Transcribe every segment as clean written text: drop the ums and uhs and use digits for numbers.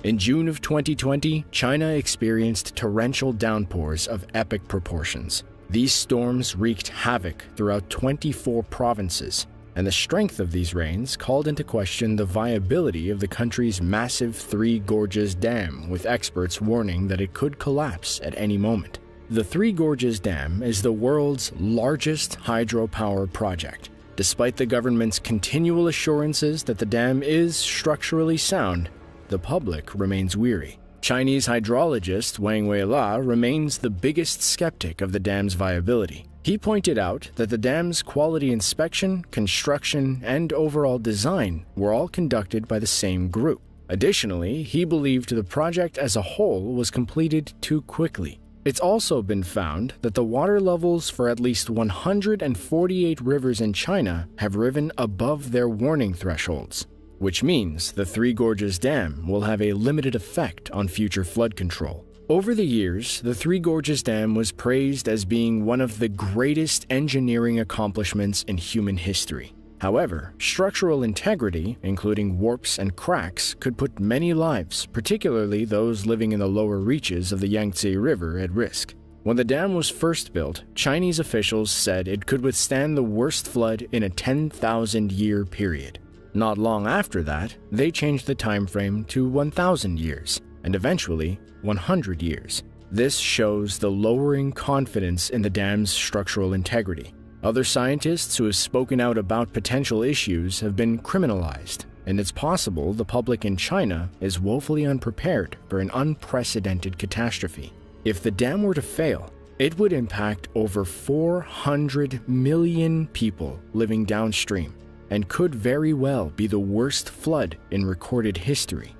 In June of 2020, China experienced torrential downpours of epic proportions. These storms wreaked havoc throughout 24 provinces, and the strength of these rains called into question the viability of the country's massive Three Gorges Dam, with experts warning that it could collapse at any moment. The Three Gorges Dam is the world's largest hydropower project. Despite the government's continual assurances that the dam is structurally sound, the public remains weary. Chinese hydrologist Wang Weila remains the biggest skeptic of the dam's viability. He pointed out that the dam's quality inspection, construction, and overall design were all conducted by the same group. Additionally, he believed the project as a whole was completed too quickly. It's also been found that the water levels for at least 148 rivers in China have risen above their warning thresholds, which means the Three Gorges Dam will have a limited effect on future flood control. Over the years, the Three Gorges Dam was praised as being one of the greatest engineering accomplishments in human history. However, structural integrity, including warps and cracks, could put many lives, particularly those living in the lower reaches of the Yangtze River, at risk. When the dam was first built, Chinese officials said it could withstand the worst flood in a 10,000-year period. Not long after that, they changed the time frame to 1,000 years, and eventually 100 years. This shows the lowering confidence in the dam's structural integrity. Other scientists who have spoken out about potential issues have been criminalized, and it's possible the public in China is woefully unprepared for an unprecedented catastrophe. If the dam were to fail, it would impact over 400 million people living downstream, and could very well be the worst flood in recorded history.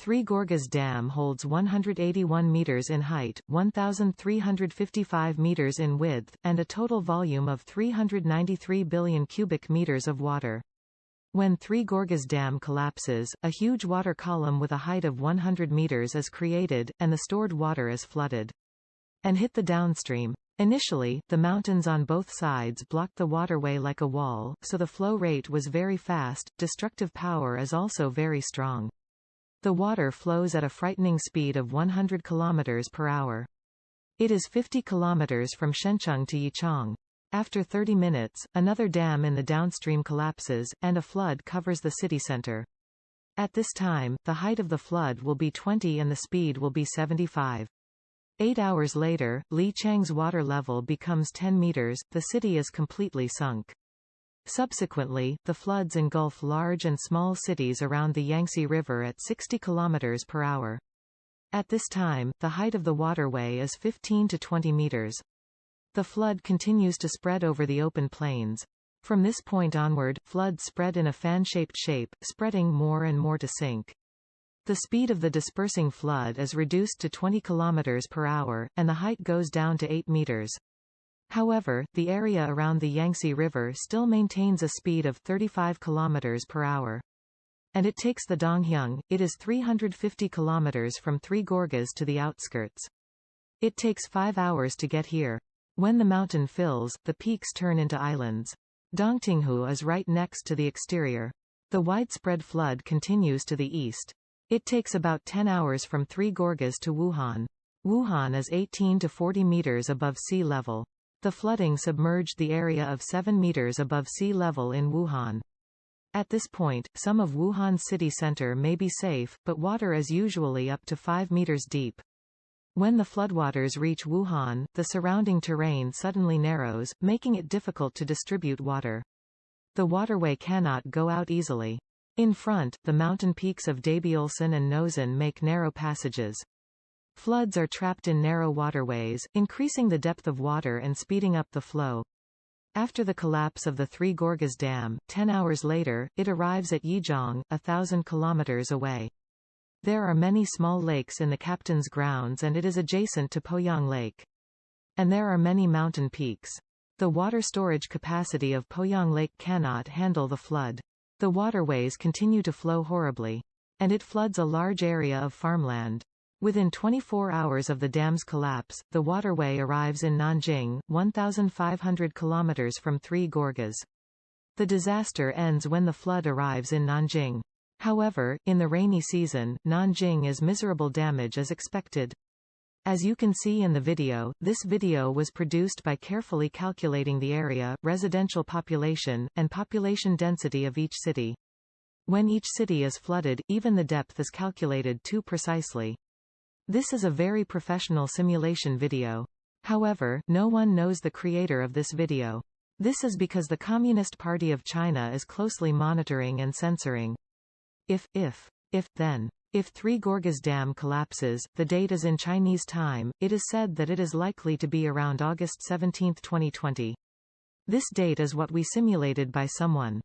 Three Gorges Dam holds 181 meters in height, 1,355 meters in width, and a total volume of 393 billion cubic meters of water. When Three Gorges Dam collapses, a huge water column with a height of 100 meters is created, and the stored water is flooded and hit the downstream. Initially, the mountains on both sides blocked the waterway like a wall, so the flow rate was very fast. Destructive power is also very strong. The water flows at a frightening speed of 100 km per hour. It is 50 km from Shenzhen to Yichang. After 30 minutes, another dam in the downstream collapses, and a flood covers the city center. At this time, the height of the flood will be 20 and the speed will be 75. 8 hours later, Lichang's water level becomes 10 meters, the city is completely sunk. Subsequently, the floods engulf large and small cities around the Yangtze River at 60 km per hour. At this time, the height of the waterway is 15 to 20 meters. The flood continues to spread over the open plains. From this point onward, floods spread in a fan-shaped shape, spreading more and more to sink. The speed of the dispersing flood is reduced to 20 km per hour, and the height goes down to 8 meters. However, the area around the Yangtze River still maintains a speed of 35 km per hour. And it takes the Donghyang, it is 350 km from Three Gorges to the outskirts. It takes 5 hours to get here. When the mountain fills, the peaks turn into islands. Dongtinghu is right next to the exterior. The widespread flood continues to the east. It takes about 10 hours from Three Gorges to Wuhan. Wuhan is 18 to 40 meters above sea level. The flooding submerged the area of 7 meters above sea level in Wuhan. At this point, some of Wuhan's city center may be safe, but water is usually up to 5 meters deep. When the floodwaters reach Wuhan, the surrounding terrain suddenly narrows, making it difficult to distribute water. The waterway cannot go out easily. In front, the mountain peaks of Dabiolsan and Nozan make narrow passages. Floods are trapped in narrow waterways, increasing the depth of water and speeding up the flow. After the collapse of the Three Gorges Dam, 10 hours later, it arrives at Yijiang, 1,000 kilometers away. There are many small lakes in the captain's grounds and it is adjacent to Poyang Lake. And there are many mountain peaks. The water storage capacity of Poyang Lake cannot handle the flood. The waterways continue to flow horribly. And it floods a large area of farmland. Within 24 hours of the dam's collapse, the waterway arrives in Nanjing, 1,500 kilometers from Three Gorges. The disaster ends when the flood arrives in Nanjing. However, in the rainy season, Nanjing is miserable damage is expected. As you can see in the video, this video was produced by carefully calculating the area, residential population, and population density of each city. When each city is flooded, even the depth is calculated too precisely. This is a very professional simulation video. However, no one knows the creator of this video. This is because the Communist Party of China is closely monitoring and censoring. Then. If Three Gorges Dam collapses, the date is in Chinese time, it is said that it is likely to be around August 17, 2020. This date is what we simulated by someone.